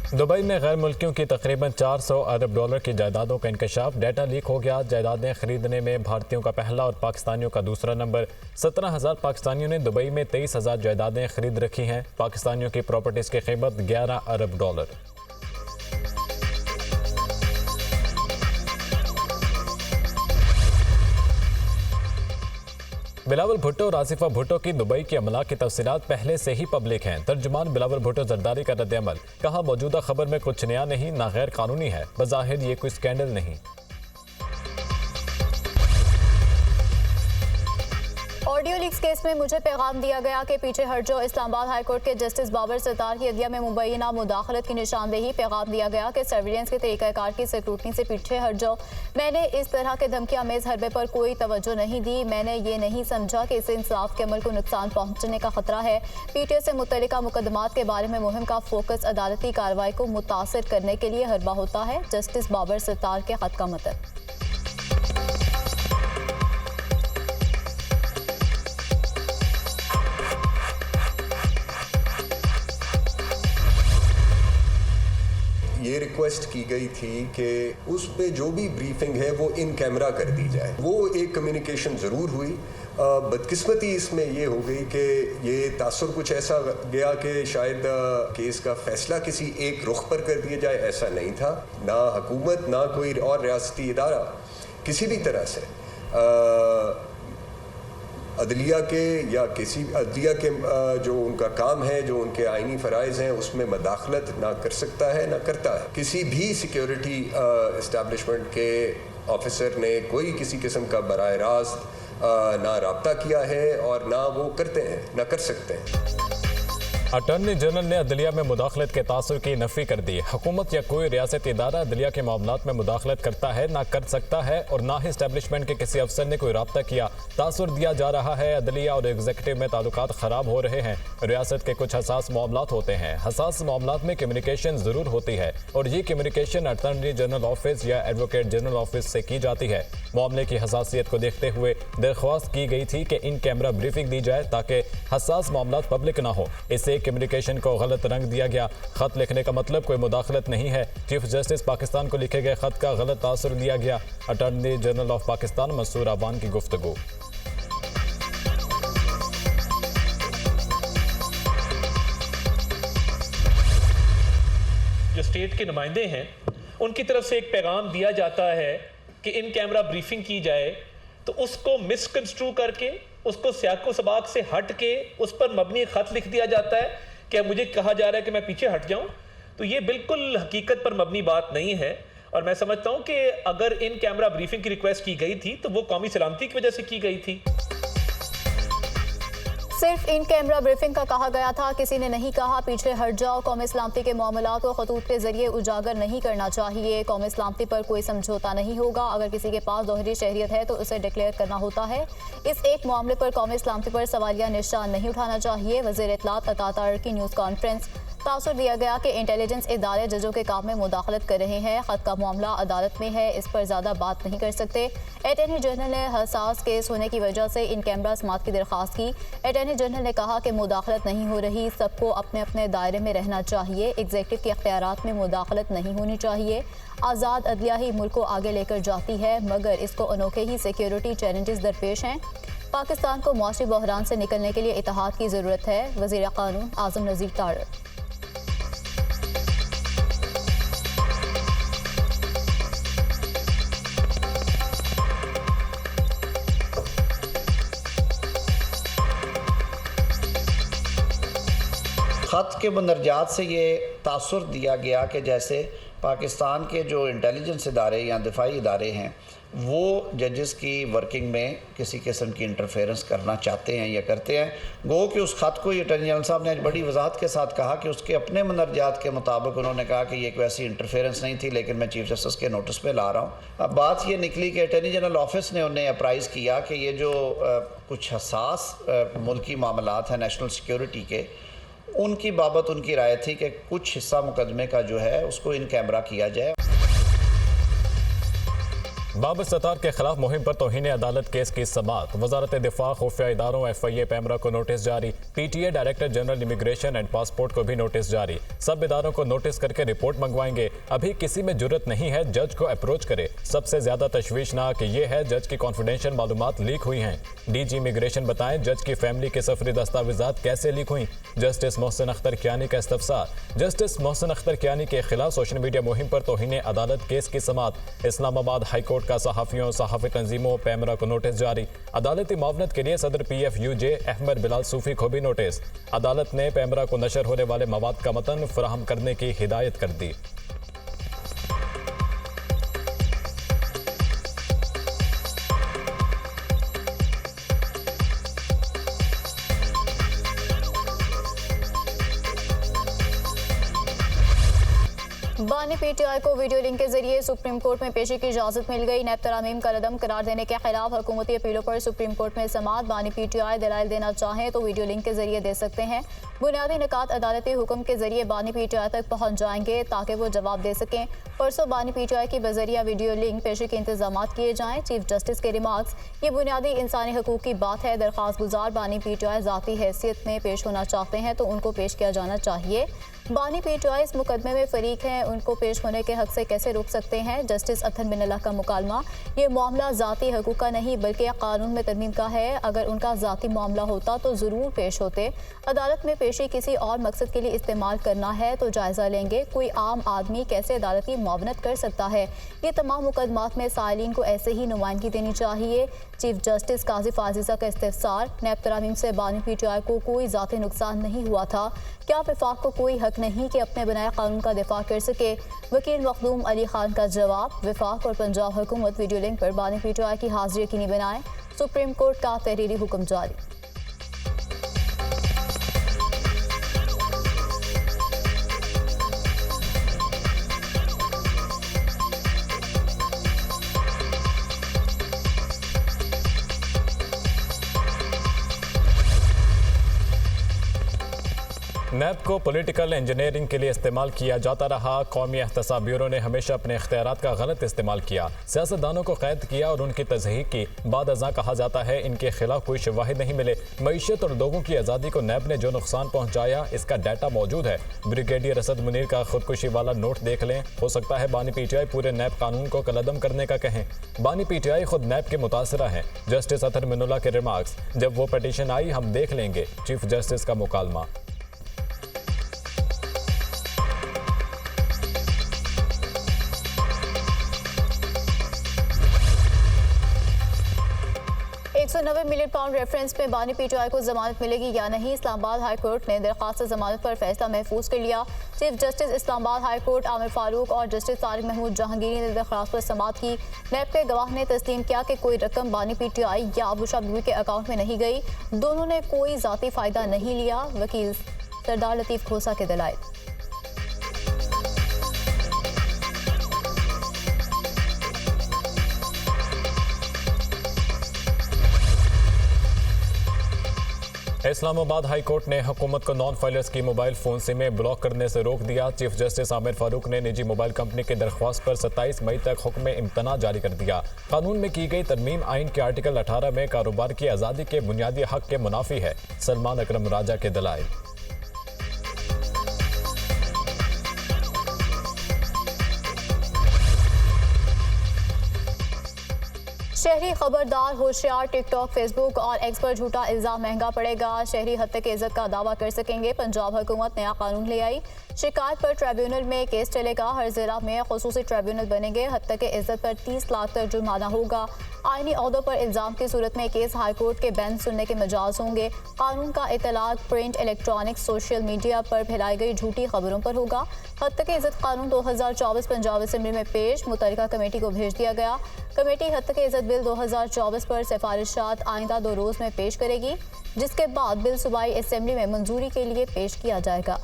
Dubai में गैर मुल्कियों की तकरीबन 400 अरब डॉलर की जायदादों का इंकशाफ। डाटा लीक हो गया। जायदादें खरीदने में भारतीयों का पहला और पाकिस्तानियों का दूसरा नंबर। 17,000 पाकिस्तानियों ने दुबई में 23,000 जायदादें खरीद रखी हैं। पाकिस्तानियों की प्रॉपर्टीज़ की कीमत 11 अरब डॉलर। बिलावल भुट्टो और आसिफा भुट्टो की दुबई की अमला की तफसीलात पहले से ही पब्लिक हैं। तर्जुमान बिलावल भुट्टो जरदारी का रद्द-ए-अमल। कहा, मौजूदा खबर में कुछ नया नहीं, ना गैर कानूनी है। बज़ाहिर ये कोई स्कैंडल नहीं। ऑडियो लीक्स केस में मुझे पैगाम दिया गया कि पीछे हट जाओ। इस्लामाबाद हाई कोर्ट के जस्टिस बाबर सत्तार की अदलिया में मुबैना मुदाखलत की निशानदेही। पैगाम दिया गया कि सर्विलेंस के तरीक़ाकार की स्क्रूटनी से पीछे हट जाओ। मैंने इस तरह के धमकी आमेज हरबे पर कोई तवज्जो नहीं दी। मैंने ये नहीं समझा कि इससे इंसाफ के अमल को नुकसान पहुँचने का खतरा है। पीटीए से मुतल्लिका मुकदमात के बारे में मुहिम का फोकस अदालती कार्रवाई को मुतासर करने के लिए हरबा होता है। जस्टिस बाबर सत्तार के खत का मतलब। ये रिक्वेस्ट की गई थी कि उस पे जो भी ब्रीफिंग है वो इन कैमरा कर दी जाए। वो एक कम्युनिकेशन ज़रूर हुई। बदकिस्मती इसमें ये हो गई कि ये तासुर कुछ ऐसा गया कि शायद केस का फैसला किसी एक रुख पर कर दिया जाए। ऐसा नहीं था। ना हुकूमत ना कोई और रियासती इदारा किसी भी तरह से अदलिया के या किसी अदलिया के जो उनका काम है, जो उनके आइनी फ़राइज़ हैं, उसमें मदाखलत ना कर सकता है ना करता है। किसी भी सिक्योरिटी इस्टेब्लिशमेंट के ऑफिसर ने कोई किसी किस्म का बराह रास्त ना रब्ता किया है और ना वो करते हैं ना कर सकते हैं। अटॉर्नी जनरल ने अदलिया में मुदाखलत के तासुर की नफ़ी कर दी। हुकूमत या कोई रियासती इदारा अदलिया के मामलात में मुदाखलत करता है ना कर सकता है, और ना ही इस्टेब्लिशमेंट के किसी अफसर ने कोई रब्ता किया। तासुर दिया जा रहा है अदलिया और एग्जीक्यूटिव में ताल्लुकात ख़राब हो रहे हैं। रियासत के कुछ हसास मामलात होते हैं। हसास मामलात में कम्युनिकेशन ज़रूर होती है, और ये कम्युनिकेशन अटॉर्नी जनरल ऑफिस या एडवोकेट जनरल ऑफिस से की जाती है। मामले की हसासियत को देखते हुए दरख्वास्त की गई थी कि इन कैमरा ब्रीफिंग दी जाए ताकि हसास मामलात पब्लिक ना हो। इससे कम्युनिकेशन को गलत रंग दिया गया। खत लिखने का मतलब कोई मुदाखलत नहीं है। चीफ जस्टिस पाकिस्तान को लिखे गए खत का गलत तासुर दिया गया। Attorney general of Pakistan Mansoor Awan की गुफ्तगू। जो स्टेट के नुमाइंदे हैं उनकी तरफ से एक पैगाम दिया जाता है कि इन कैमरा ब्रीफिंग की जाए, तो उसको मिसकंस्ट्रू करके, उसको सियाको सबाक से हट के उस पर मबनी खत लिख दिया जाता है कि मुझे कहा जा रहा है कि मैं पीछे हट जाऊं। तो ये बिल्कुल हकीकत पर मबनी बात नहीं है। और मैं समझता हूं कि अगर इन कैमरा ब्रीफिंग की रिक्वेस्ट की गई थी तो वो कौमी सलामती की वजह से की गई थी। सिर्फ इन कैमरा ब्रीफिंग का कहा गया था, किसी ने नहीं कहा पीछे हट जाओ। कौमी सलामती के मामलात को खतूत के जरिए उजागर नहीं करना चाहिए। कौमी सलामती पर कोई समझौता नहीं होगा। अगर किसी के पास दोहरी शहरियत है तो उसे डिक्लेयर करना होता है। इस एक मामले पर कौमी सलामती पर सवालिया निशान नहीं उठाना चाहिए। वज़ीर इत्तलात अता तारिक की न्यूज़ कॉन्फ्रेंस। तासुर दिया गया कि इंटेलिजेंस इदारे जजों के काम में मुदाखलत कर रहे हैं। खत का मामला अदालत में है, इस पर ज़्यादा बात नहीं कर सकते। अटॉर्नी जनरल ने हसास केस होने की वजह से इन कैमरा समात की दरख्वास्त की। अटॉर्नी जनरल ने कहा कि मुदाखलत नहीं हो रही, सबको अपने अपने दायरे में रहना चाहिए। एग्जीक्यूटिव के इख्तियारात में मुदाखलत नहीं होनी चाहिए। आज़ाद अदलिया ही मुल्क को आगे लेकर जाती है, मगर इसको अनोखे ही सिक्योरिटी चैलेंजेस दरपेश हैं। पाकिस्तान को मौसमी बहरान से निकलने के लिए इत्तेहाद की ज़रूरत है। वज़ीर क़ानून आज़म नज़ीर तारिक। ख़त के मंदरजात से ये तासुर दिया गया कि जैसे पाकिस्तान के जो इंटेलिजेंस इदारे या दिफाई इदारे हैं वो जजेस की वर्किंग में किसी किस्म की इंटरफेरेंस करना चाहते हैं या करते हैं। गो कि उस ख़त को अटॉर्नी जनरल साहब ने आज बड़ी वजाहत के साथ कहा कि उसके अपने मंदरजात के मुताबिक उन्होंने कहा कि ये कोई ऐसी इंटरफेरेंस नहीं थी, लेकिन मैं चीफ जस्टिस के नोटिस पे ला रहा हूँ। अब बात ये निकली कि अटॉर्नी जनरल ऑफिस ने उन्हें अप्राइज़ किया कि ये जो कुछ हसास मुल्की मामलात हैं नेशनल सिक्योरिटी के, उनकी बाबत उनकी राय थी कि कुछ हिस्सा मुकदमे का जो है उसको इन कैमरा किया जाए। बाबर सत्तार के खिलाफ मुहिम पर तौहीन अदालत केस की समाअत। वजारत दिफा खुफिया इदारों FIA पैमरा को नोटिस जारी। PTA director general immigration and passport को भी नोटिस जारी। सब इदारों को नोटिस करके रिपोर्ट मंगवाएंगे। अभी किसी में जुर्रत नहीं है जज को अप्रोच करे। सबसे ज्यादा तशवीशनाक ये है जज की कॉन्फिडेंशियल मालूमात लीक हुई हैं। DG इमिग्रेशन बताएं जज की फैमिली के सफरी दस्तावेजात कैसे लीक हुई। जस्टिस मोहसिन अख्तर कियानी का इस्तफसार। जस्टिस मोहसिन अख्तर कियानी के खिलाफ सोशल मीडिया मुहिम पर तौहीन अदालत केस की समाअत। इस्लामाबाद हाईकोर्ट का सहाफ़ियों सहाफ़ी तंजीमों पैमरा को नोटिस जारी। अदालती मावनत के लिए सदर PFUJ अहमद बिलाल सूफी को भी नोटिस। अदालत ने पैमरा को नशर होने वाले मवाद का मतन फराहम करने की हिदायत कर दी। बानी PTI को वीडियो लिंक के जरिए सुप्रीम कोर्ट में पेशी की इजाजत मिल गई। नैब तरामीम का रदम करार देने के खिलाफ हुकूमती अपीलों पर सुप्रीम कोर्ट में समाअत। बानी PTI दलाइल देना चाहें तो वीडियो लिंक के जरिए दे सकते हैं। बुनियादी निकात अदालती हुक्म के जरिए बानी PTI तक पहुंच जाएंगे ताकि वो जवाब दे सकें। परसों बानी PTI की बजरिया वीडियो लिंक पेशी के इंतजाम किए जाएं। चीफ जस्टिस के रिमार्क्स, ये बुनियादी इंसानी हकूक की बात है। दरख्वास्त गुजार बानी PTI ज़ाती हैसियत में पेश होना चाहते हैं तो उनको पेश किया जाना चाहिए। बानी PTI इस मुकदमे में फरीक हैं, उनको पेश होने के हक से कैसे रोक सकते हैं। जस्टिस अथर बिन अल्लाह का मुकालमा, ये मामला ज़ाती हकूक का नहीं बल्कि कानून में तरमीम का है। अगर उनका ज़ाती मामला होता तो ज़रूर पेश होते। अदालत में पेशी किसी और मकसद के लिए इस्तेमाल करना है तो जायज़ा लेंगे। कोई आम आदमी कैसे अदालती मुआवनत कर सकता है। ये तमाम मुकदमात में साइलिन को ऐसे ही नुमाइंदगी देनी चाहिए। चीफ जस्टिस काजी फाजिज़ा का इस्तिफसार, नैब तरामीम से बानी PTI को कोई ज़ाती नुकसान नहीं हुआ था। क्या वफाक को कोई हक नहीं कि अपने बनाए कानून का दिफा कर सके। वकील मखदूम अली खान का जवाब, वफाक और पंजाब हुकूमत वीडियो लिंक पर बानी PTI की हाजिरी यकीनी बनाए। सुप्रीम कोर्ट का तहरीरी हुक्म जारी। नैब को पॉलिटिकल इंजीनियरिंग के लिए इस्तेमाल किया जाता रहा। कौमी एहतसाब ब्यूरो ने हमेशा अपने इख्तियारात का गलत इस्तेमाल किया, सियासतदानों को कैद किया और उनकी तज़हीक की। बाद अज़ां कहा जाता है इनके खिलाफ कोई शवाहिद नहीं मिले। मईशत और लोगों की आज़ादी को नैब ने जो नुकसान पहुँचाया इसका डाटा मौजूद है। ब्रिगेडियर असद मुनीर का खुदकुशी वाला नोट देख लें। हो सकता है बानी PTI पूरे नैब कानून को कलअदम करने का कहें। बानी PTI खुद नैब के मुतासरा हैं। जस्टिस अथर बिन अल्लाह के रिमार्क्स, जब वो पटिशन आई हम देख लेंगे। चीफ जस्टिस का मुकालमा। £190 मिलियन रेफरेंस में बानी PTI को जमानत मिलेगी या नहीं। इस्लामाबाद हाई कोर्ट ने दरख्वास्त जमानत पर फैसला महफूज कर लिया। Chief justice Islamabad high court Aamir Farooq और जस्टिस तारिक महमूद जहांगीरी ने दरख्वास्त पर समाअत की। नैब के गवाह ने तस्लीम किया कि कोई रकम बानी PTI या बुशरा बीबी के अकाउंट में नहीं गई। दोनों ने कोई ज़ाती फ़ायदा नहीं लिया। वकील सरदार लतीफ़ खोसा के दलाइल। इस्लामाबाद हाई कोर्ट ने हुकूमत को नॉन फाइलर्स की मोबाइल फ़ोन सिमें ब्लॉक करने से रोक दिया। चीफ जस्टिस आमिर फारूक ने निजी मोबाइल कंपनी की दरख्वास्त पर 27 मई तक हुक्म इम्तना जारी कर दिया। कानून में की गई तरमीम आइन के आर्टिकल 18 में कारोबार की आज़ादी के बुनियादी हक के मुनाफी है। सलमान अकरम राजा के दलाइल। शहरी खबरदार, होशियार। टिकटॉक, फेसबुक और एक्स पर झूठा इल्ज़ाम महंगा पड़ेगा। शहरी हद तक इज्जत का दावा कर सकेंगे। पंजाब हुकूमत नया कानून ले आई। शिकायत पर ट्रिब्यूनल में केस चलेगा। हर जिला में खुसूसी ट्रिब्यूनल बनेंगे। हद तक इज्जत पर 30 लाख तक जुर्माना होगा। आईनी अहदों पर इल्ज़ाम की सूरत में केस हाईकोर्ट के बेंच सुनने के मजाज होंगे। कानून का इतलाक प्रिंट, इलेक्ट्रॉनिक, सोशल मीडिया पर फैलाई गई झूठी खबरों पर होगा। हद तक इज्जत कानून 2024 पंजाब असम्बली में पेश, मुतल्लिका कमेटी को भेज दिया गया। कमेटी हद तक इज्जत बिल 2024 पर सिफारिशात आइंदा 2 रोज़ में पेश करेगी, जिसके बाद बिल सूबाई असम्बली में मंजूरी के लिए पेश किया जाएगा।